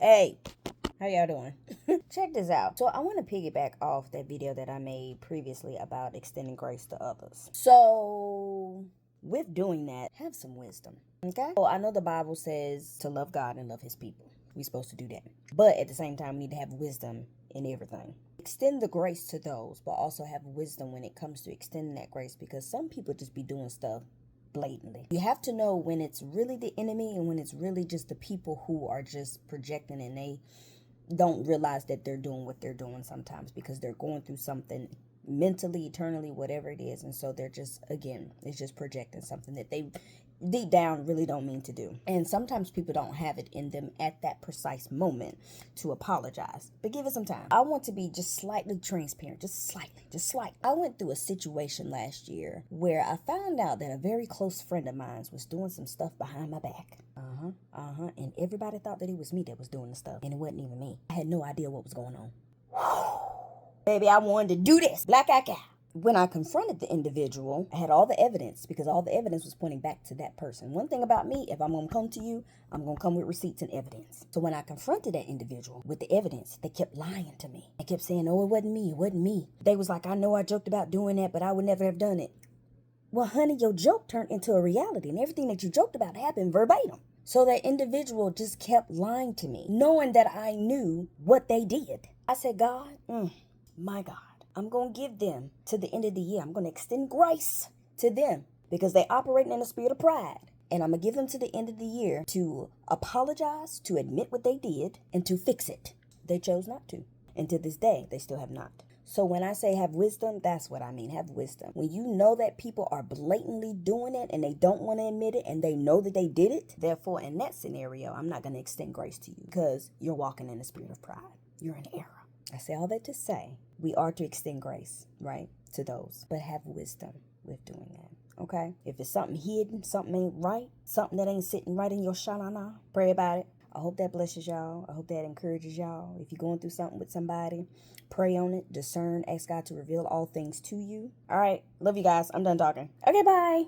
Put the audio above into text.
Hey, how y'all doing? Check this out. So I want to piggyback off that video that I made previously about extending grace to others. So with doing that, have some wisdom. Okay? Well, I know the Bible says to love God and love his people. We're supposed to do that. But at the same time, we need to have wisdom in everything. Extend the grace to those, but also have wisdom when it comes to extending that grace, because some people just be doing stuff blatantly. You have to know when it's really the enemy and when it's really just the people who are just projecting, and they don't realize that they're doing what they're doing sometimes because they're going through something mentally, eternally, whatever it is. And so they're just, again, it's just projecting something that they deep down really don't mean to do. And sometimes people don't have it in them at that precise moment to apologize, but give it some time. I want to be just slightly transparent, just slightly. I went through a situation last year where I found out that a very close friend of mine was doing some stuff behind my back. And everybody thought that it was me that was doing the stuff, and it wasn't even me. I had no idea what was going on. Baby, I wanted to do this. Black eye cow. When I confronted the individual, I had all the evidence, because all the evidence was pointing back to that person. One thing about me, if I'm going to come to you, I'm going to come with receipts and evidence. So when I confronted that individual with the evidence, they kept lying to me. They kept saying, oh, it wasn't me. They was like, I know I joked about doing that, but I would never have done it. Well, honey, your joke turned into a reality, and everything that you joked about happened verbatim. So that individual just kept lying to me, knowing that I knew what they did. I said, God, my God, I'm going to give them to the end of the year. I'm going to extend grace to them because they operating in a spirit of pride. And I'm going to give them to the end of the year to apologize, to admit what they did, and to fix it. They chose not to. And to this day, they still have not. So when I say have wisdom, that's what I mean. Have wisdom. When you know that people are blatantly doing it and they don't want to admit it and they know that they did it, therefore, in that scenario, I'm not going to extend grace to you because you're walking in the spirit of pride. You're in error. I say all that to say we are to extend grace, right, to those, but have wisdom with doing that, okay? If it's something hidden, something ain't right, something that ain't sitting right in your shanana, pray about it. I hope that blesses y'all. I hope that encourages y'all. If you're going through something with somebody, pray on it, discern, ask God to reveal all things to you. All right, love you guys. I'm done talking. Okay, bye.